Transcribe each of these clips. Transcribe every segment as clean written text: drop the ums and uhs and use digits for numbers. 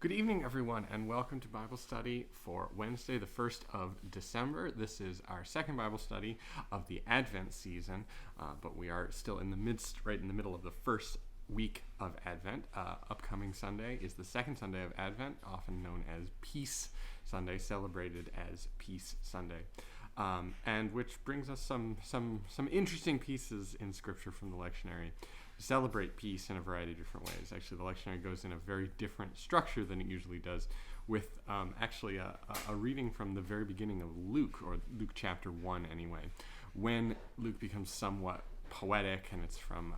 Good evening, everyone, and welcome to Bible study for Wednesday, the 1st of December. This is our second Bible study of the Advent season, but we are still in the middle of the first week of Advent. Upcoming Sunday is the second Sunday of Advent, often known as Peace Sunday, celebrated as Peace Sunday. And which brings us some interesting pieces in Scripture from the lectionary. Celebrate peace in a variety of different ways. Actually, the lectionary goes in a very different structure than it usually does, with actually a reading from the very beginning of Luke, or Luke chapter 1 anyway, when Luke becomes somewhat poetic, and it's from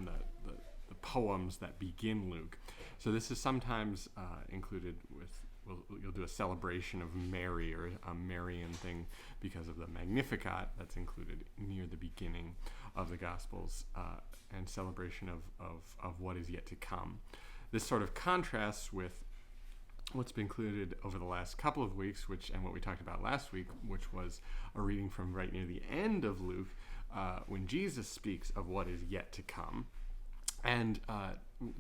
the poems that begin Luke. So this is sometimes included with, you'll do a celebration of Mary, or a Marian thing, because of the Magnificat that's included near the beginning of the Gospels, and celebration of what is yet to come. This sort of contrasts with what's been included over the last couple of weeks, and what we talked about last week, which was a reading from right near the end of Luke, when Jesus speaks of what is yet to come. And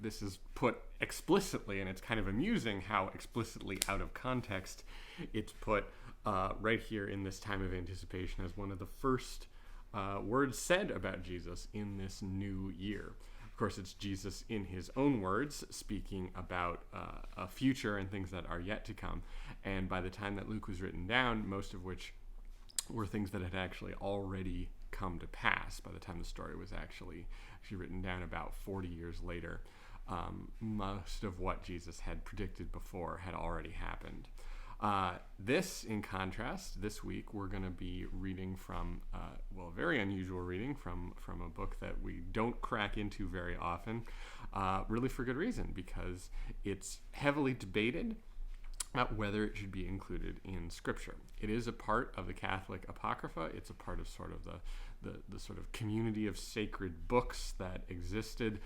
this is put explicitly, and it's kind of amusing how explicitly out of context it's put right here in this time of anticipation as one of the first words said about Jesus in this new year. Of course, it's Jesus in his own words speaking about a future and things that are yet to come. And by the time that Luke was written down, most of which were things that had actually already come to pass by the time the story was actually written down about 40 years later. Most of what Jesus had predicted before had already happened. This, in contrast, this week we're going to be reading from, a very unusual reading from a book that we don't crack into very often, really for good reason, because it's heavily debated about whether it should be included in Scripture. It is a part of the Catholic Apocrypha. It's a part of sort of the sort of community of sacred books that existed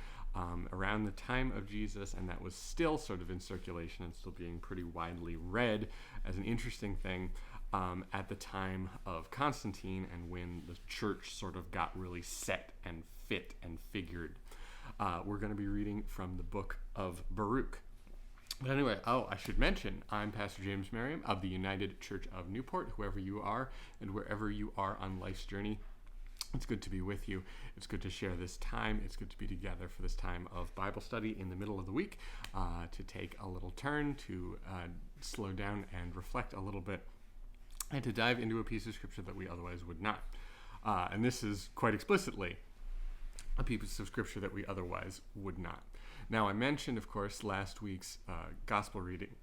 around the time of Jesus, and that was still sort of in circulation and still being pretty widely read as an interesting thing at the time of Constantine, and when the church sort of got really set and fit and figured. We're going to be reading from the Book of Baruch. But anyway, I should mention, I'm Pastor James Merriam of the United Church of Newport. Whoever you are and wherever you are on life's journey, it's good to be with you. It's good to share this time. It's good to be together for this time of Bible study in the middle of the week, to take a little turn, to slow down and reflect a little bit, and to dive into a piece of Scripture that we otherwise would not. And this is quite explicitly a piece of Scripture that we otherwise would not. Now, I mentioned, of course, last week's gospel reading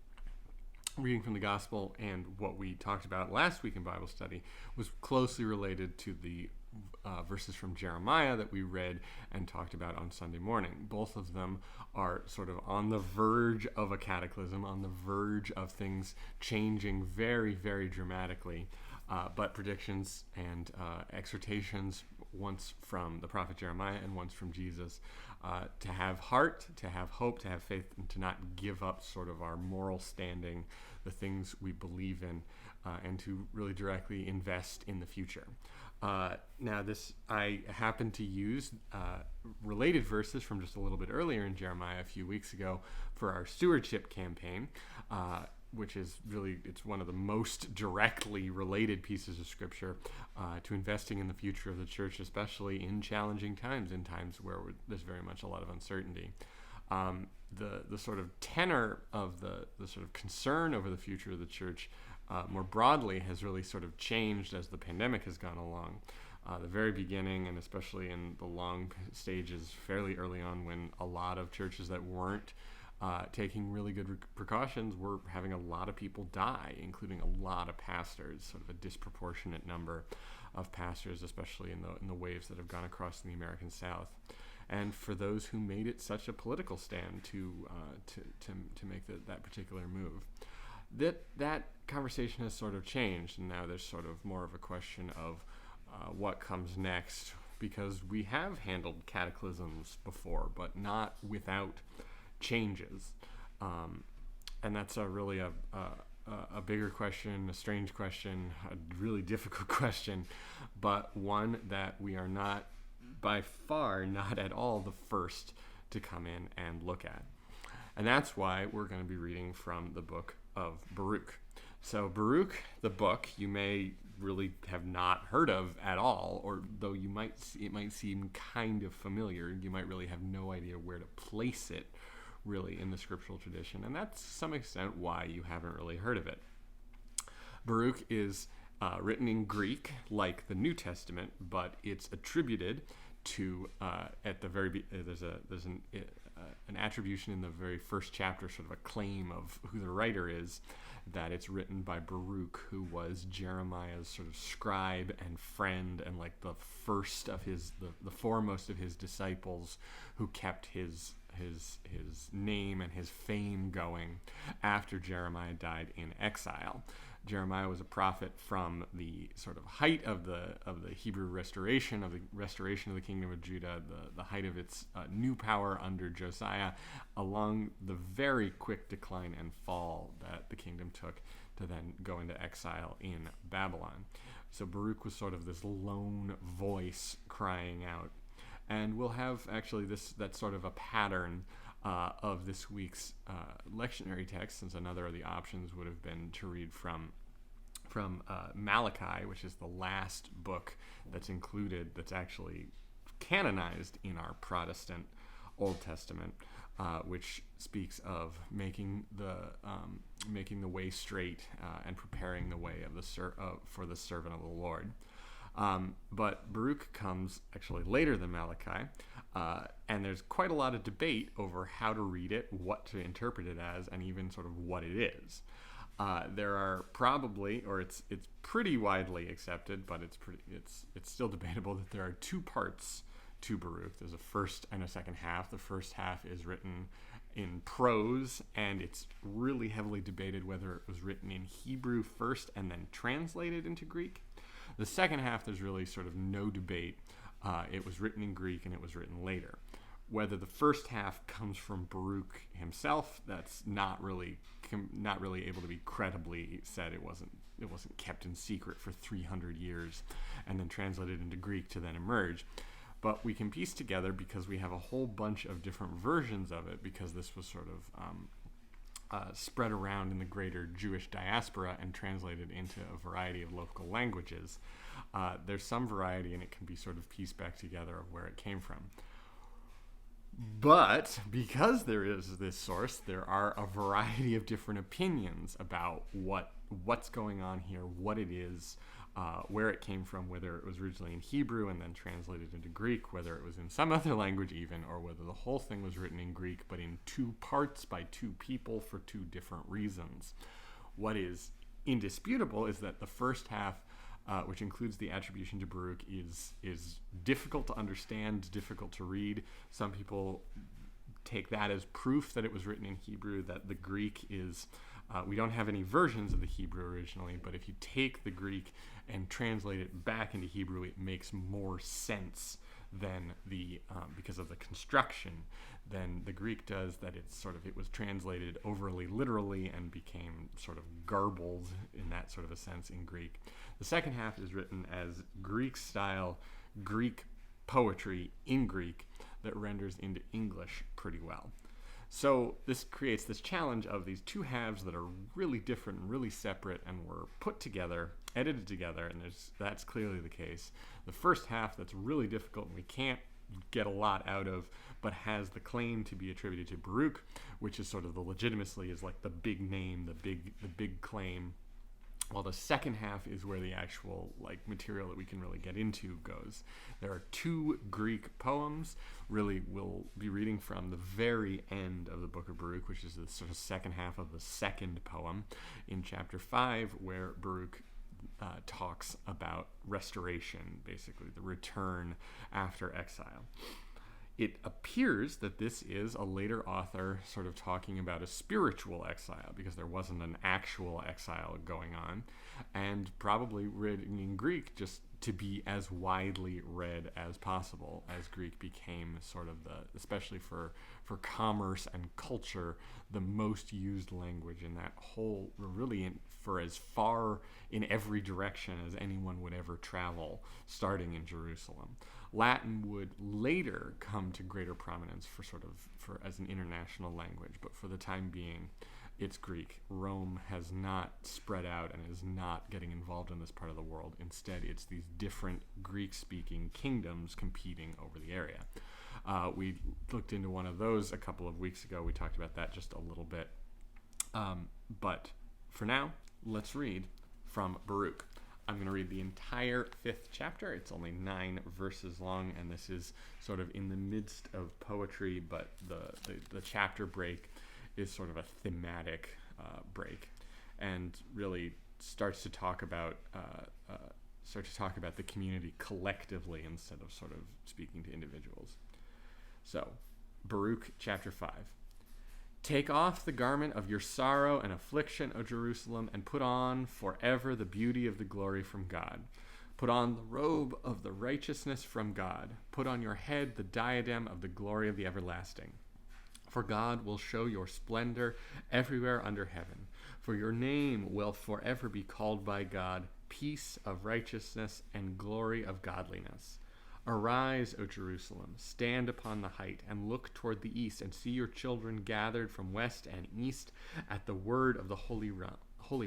from the gospel, and what we talked about last week in Bible study was closely related to the verses from Jeremiah that we read and talked about on Sunday morning. Both of them are sort of on the verge of a cataclysm, on the verge of things changing very, very dramatically. But predictions and exhortations, once from the prophet Jeremiah and once from Jesus, to have heart, to have hope, to have faith, and to not give up sort of our moral standing, the things we believe in, and to really directly invest in the future. Now, I happen to use related verses from just a little bit earlier in Jeremiah a few weeks ago for our stewardship campaign, which is really, it's one of the most directly related pieces of Scripture to investing in the future of the church, especially in challenging times, in times where there's very much a lot of uncertainty. The sort of tenor of the sort of concern over the future of the church more broadly has really sort of changed as the pandemic has gone along. The very beginning, and especially in the long stages fairly early on, when a lot of churches that weren't taking really good precautions were having a lot of people die, including a lot of pastors, sort of a disproportionate number of pastors, especially in the waves that have gone across the American South. And for those who made it such a political stand to make that particular move, that conversation has sort of changed, and now there's sort of more of a question of what comes next, because we have handled cataclysms before, but not without changes, and that's really a bigger question, a strange question, a really difficult question, but one that we are by far not at all the first to come in and look at. And that's why we're going to be reading from the book of Baruch. So Baruch, the book, you may really have not heard of at all, or though it might seem kind of familiar, you might really have no idea where to place it really in the scriptural tradition. And that's to some extent why you haven't really heard of it. Baruch is written in Greek, like the New Testament, but it's attributed to at the very there's an attribution in the very first chapter, sort of a claim of who the writer is, that it's written by Baruch, who was Jeremiah's sort of scribe and friend, and like the foremost of his disciples, who kept his name and his fame going after Jeremiah died in exile. Jeremiah was a prophet from the sort of height of the Hebrew restoration, of the kingdom of Judah, the height of its new power under Josiah, along the very quick decline and fall that the kingdom took to then go into exile in Babylon. So Baruch was sort of this lone voice crying out. And we'll have actually that's sort of a pattern of this week's lectionary text, since another of the options would have been to read from Malachi, which is the last book that's actually canonized in our Protestant Old Testament, which speaks of making the way straight and preparing the way for the servant of the Lord. But Baruch comes actually later than Malachi, and there's quite a lot of debate over how to read it, what to interpret it as, and even sort of what it is. There are probably, or it's pretty widely accepted, but it's still debatable, that there are two parts to Baruch. There's a first and a second half. The first half is written in prose, and it's really heavily debated whether it was written in Hebrew first and then translated into Greek. The second half, there's really sort of no debate. It was written in Greek and it was written later. Whether the first half comes from Baruch himself, that's not really able to be credibly said. It wasn't kept in secret for 300 years and then translated into Greek to then emerge. But we can piece together, because we have a whole bunch of different versions of it, because this was sort of spread around in the greater Jewish diaspora and translated into a variety of local languages. There's some variety, and it can be sort of pieced back together of where it came from. But because there is this source, there are a variety of different opinions about what's going on here, what it is, where it came from, whether it was originally in Hebrew and then translated into Greek, whether it was in some other language even, or whether the whole thing was written in Greek but in two parts by two people for two different reasons. What is indisputable is that the first half, which includes the attribution to Baruch, is difficult to understand, difficult to read. Some people take that as proof that it was written in Hebrew, that the Greek is... we don't have any versions of the Hebrew originally, but if you take the Greek and translate it back into Hebrew, it makes more sense than because of the construction than the Greek does, that it was translated overly literally and became sort of garbled in that sort of a sense in Greek. The second half is written as Greek-style Greek poetry in Greek that renders into English pretty well. So this creates this challenge of these two halves that are really different and really separate, and were put together, edited together, and that's clearly the case. The first half, that's really difficult and we can't get a lot out of, but has the claim to be attributed to Baruch, which is sort of the legitimacy, is like the big name, the big claim. While the second half is where the actual material that we can really get into goes. There are two Greek poems. Really, we'll be reading from the very end of the Book of Baruch, which is the sort of second half of the second poem in chapter 5, where Baruch talks about restoration, basically the return after exile. It appears that this is a later author sort of talking about a spiritual exile, because there wasn't an actual exile going on, and probably written in Greek just to be as widely read as possible, as Greek became sort of especially for commerce and culture, the most used language in that whole, really for as far in every direction as anyone would ever travel, starting in Jerusalem. Latin would later come to greater prominence for as an international language, but for the time being, it's Greek. Rome has not spread out and is not getting involved in this part of the world. Instead, it's these different Greek-speaking kingdoms competing over the area. We looked into one of those a couple of weeks ago. We talked about that just a little bit. But for now, let's read from Baruch. I'm going to read the entire 5th chapter. It's only 9 verses long, and this is sort of in the midst of poetry, but the chapter break is sort of a thematic break, and really starts to talk about the community collectively instead of sort of speaking to individuals. So, Baruch chapter 5. Take off the garment of your sorrow and affliction, O Jerusalem, and put on forever the beauty of the glory from God. Put on the robe of the righteousness from God. Put on your head the diadem of the glory of the everlasting. For God will show your splendor everywhere under heaven. For your name will forever be called by God, peace of righteousness and glory of godliness. Arise, O Jerusalem, stand upon the height, and look toward the east, and see your children gathered from west and east at the word of the Holy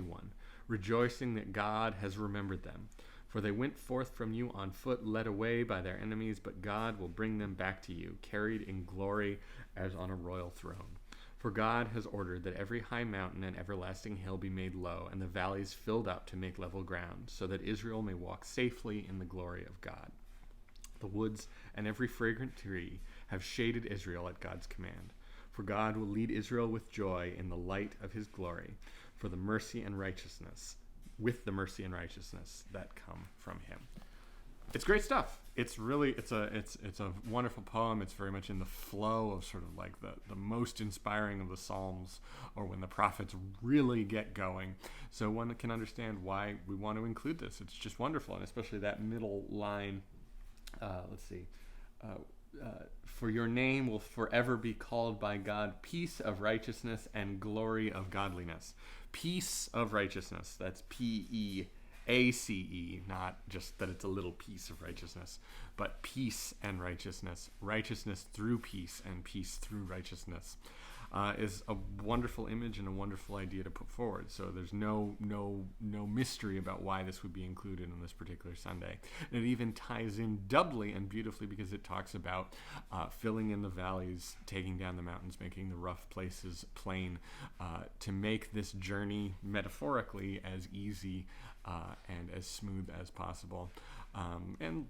One, rejoicing that God has remembered them. For they went forth from you on foot, led away by their enemies, but God will bring them back to you, carried in glory as on a royal throne. For God has ordered that every high mountain and everlasting hill be made low, and the valleys filled up to make level ground, so that Israel may walk safely in the glory of God. The woods and every fragrant tree have shaded Israel at God's command. For God will lead Israel with joy in the light of his glory, with the mercy and righteousness that come from him. It's great stuff. It's a wonderful poem. It's very much in the flow of sort of like the most inspiring of the Psalms, or when the prophets really get going. So one can understand why we want to include this. It's just wonderful, and especially that middle line. For your name will forever be called by God, peace of righteousness and glory of godliness. Peace of righteousness. That's Peace, not just that it's a little piece of righteousness, but peace and righteousness. Righteousness through peace and peace through righteousness. Is a wonderful image and a wonderful idea to put forward. So there's no mystery about why this would be included in this particular Sunday. And it even ties in doubly and beautifully because it talks about filling in the valleys, taking down the mountains, making the rough places plain, to make this journey metaphorically as easy and as smooth as possible, and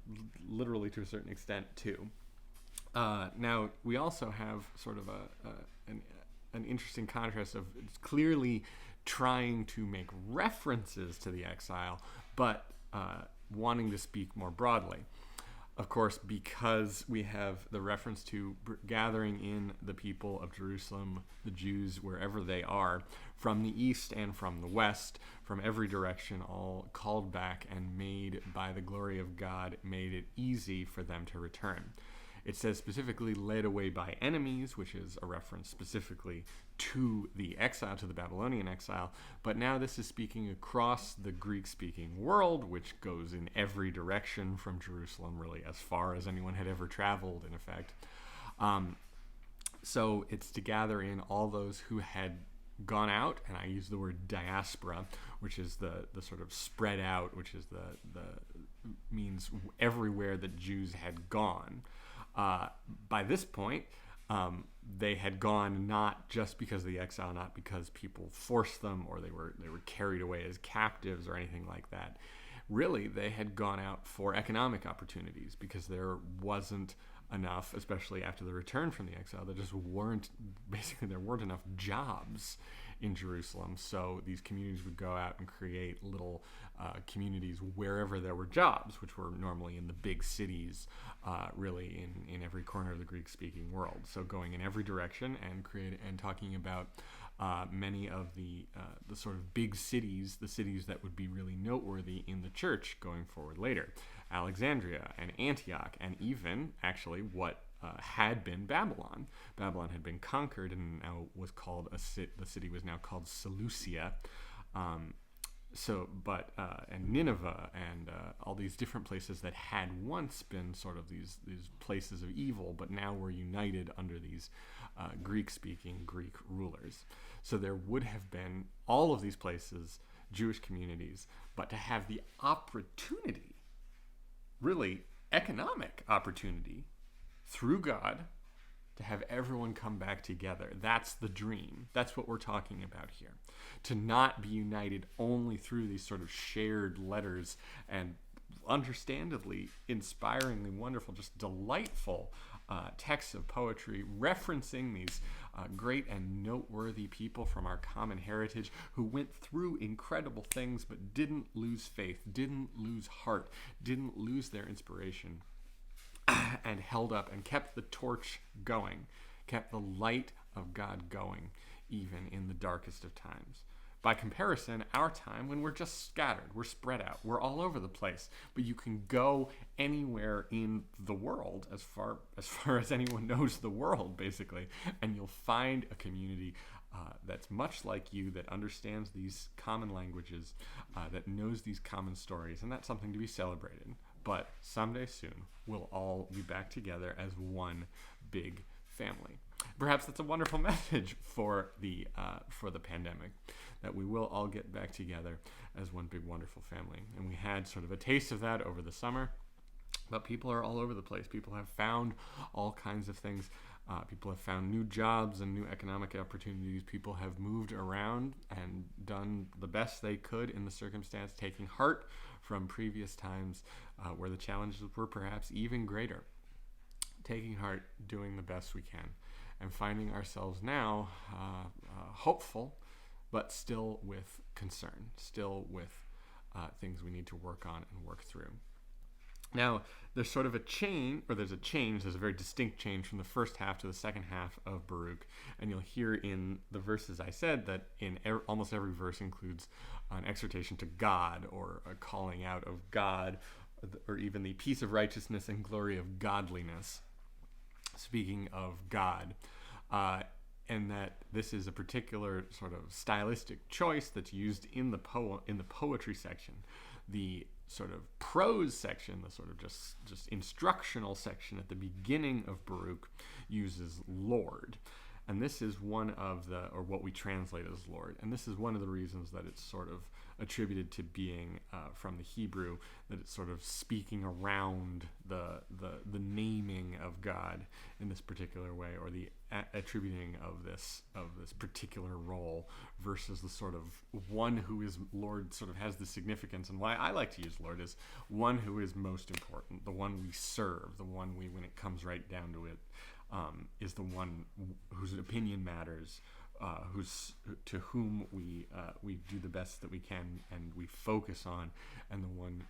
literally to a certain extent too. Now, we also have sort of an interesting contrast of it's clearly trying to make references to the exile, but wanting to speak more broadly. Of course, because we have the reference to gathering in the people of Jerusalem, the Jews, wherever they are, from the east and from the west, from every direction, all called back and made by the glory of God, made it easy for them to return. It says specifically led away by enemies, which is a reference specifically to the exile, to the Babylonian exile. But now this is speaking across the Greek-speaking world, which goes in every direction from Jerusalem, really, as far as anyone had ever traveled, in effect. So it's to gather in all those who had gone out, and I use the word diaspora, which is the sort of spread out, which is the means everywhere that Jews had gone. By this point, they had gone not just because of the exile, not because people forced them or they were carried away as captives or anything like that. Really, they had gone out for economic opportunities because there wasn't enough, especially after the return from the exile, there weren't enough jobs in Jerusalem. So these communities would go out and create little communities wherever there were jobs, which were normally in the big cities, really in every corner of the Greek-speaking world. So going in every direction and talking about many of the sort of big cities, the cities that would be really noteworthy in the church going forward later. Alexandria and Antioch, and even actually what had been Babylon. Babylon had been conquered and now was called the city was now called Seleucia. And Nineveh and all these different places that had once been sort of these places of evil, but now were united under these Greek-speaking Greek rulers. So there would have been all of these places, Jewish communities, but to have the opportunity, really economic opportunity, through God, to have everyone come back together. That's the dream. That's what we're talking about here. To not be united only through these sort of shared letters and understandably, inspiringly wonderful, just delightful texts of poetry referencing these great and noteworthy people from our common heritage who went through incredible things but didn't lose faith, didn't lose heart, didn't lose their inspiration, and held up and kept the torch going, kept the light of God going, even in the darkest of times. By comparison, our time, when we're just scattered, we're spread out, we're all over the place, but you can go anywhere in the world, as far as anyone knows the world, basically, and you'll find a community that's much like you, that understands these common languages, that knows these common stories, and that's something to be celebrated. But someday soon, we'll all be back together as one big family. Perhaps that's a wonderful message for the pandemic, that we will all get back together as one big wonderful family. And we had sort of a taste of that over the summer, but people are all over the place. People have found all kinds of things. People have found new jobs and new economic opportunities. People have moved around and done the best they could in the circumstance, taking heart from previous times where the challenges were perhaps even greater. Taking heart, doing the best we can, and finding ourselves now hopeful, but still with concern, still with things we need to work on and work through. Now, there's sort of a change, there's a very distinct change from the first half to the second half of Baruch. And you'll hear in the verses I said that almost every verse includes an exhortation to God, or a calling out of God, or even the peace of righteousness and glory of godliness. Speaking of God, and that this is a particular sort of stylistic choice that's used in the poetry section. The sort of prose section, the sort of just instructional section at the beginning of Baruch, uses Lord. And this is one of or what we translate as Lord. And this is one of the reasons that it's sort of attributed to being from the Hebrew, that it's sort of speaking around the naming of God in this particular way, or the attributing of this particular role, versus the sort of one who is Lord sort of has the significance. And why I like to use Lord is one who is most important, the one we serve, the one we, when it comes right down to it, is the one whose opinion matters, to whom we do the best that we can and we focus on, and the one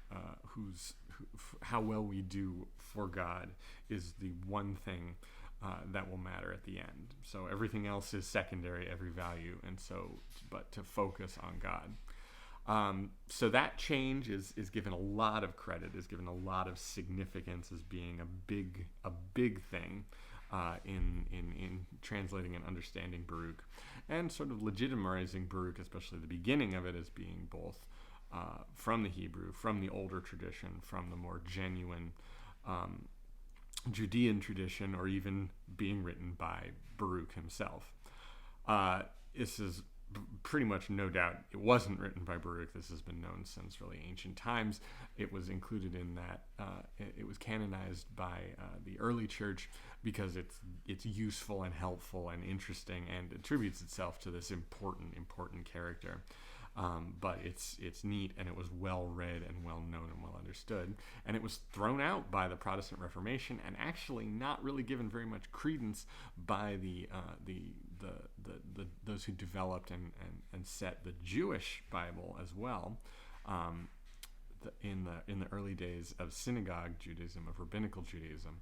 how well we do for God is the one thing that will matter at the end. So everything else is secondary, every value, but to focus on God. So that change is given a lot of credit, is given a lot of significance as being a big thing in translating and understanding Baruch, and sort of legitimizing Baruch, especially the beginning of it, as being both from the Hebrew, from the older tradition, from the more genuine Judean tradition, or even being written by Baruch himself. This is pretty much no doubt it wasn't written by Baruch. This has been known since really ancient times. It was included in that. It was canonized by the early church because it's useful and helpful and interesting, and attributes itself to this important character. But it's neat, and it was well read and well known and well understood, and it was thrown out by the Protestant Reformation, and actually not really given very much credence by those who developed and set the Jewish Bible as well, in the early days of synagogue Judaism, of rabbinical Judaism,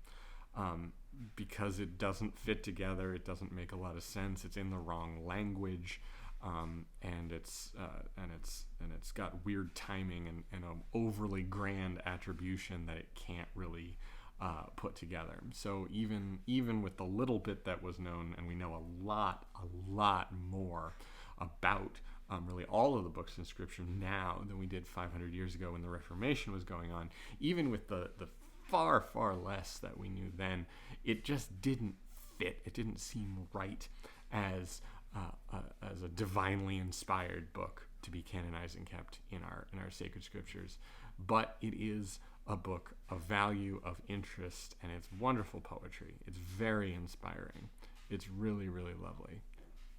because it doesn't fit together, it doesn't make a lot of sense, it's in the wrong language. And it's got weird timing and an overly grand attribution that it can't really put together. So even with the little bit that was known, and we know a lot more about really all of the books in Scripture now than we did 500 years ago when the Reformation was going on. Even with the far, far less that we knew then, it just didn't fit. It didn't seem right as a divinely inspired book to be canonized and kept in our sacred scriptures. But it is a book of value, of interest, and it's wonderful poetry. It's very inspiring. It's really, really lovely.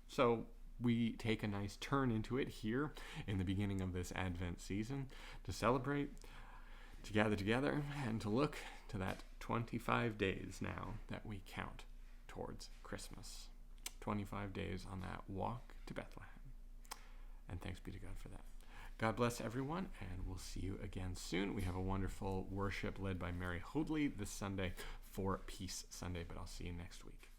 So we take a nice turn into it here in the beginning of this Advent season to celebrate, to gather together, and to look to that 25 days now that we count towards Christmas. 25 days on that walk to Bethlehem. And thanks be to God for that. God bless everyone, and we'll see you again soon. We have a wonderful worship led by Mary Hoadley this Sunday for Peace Sunday, but I'll see you next week.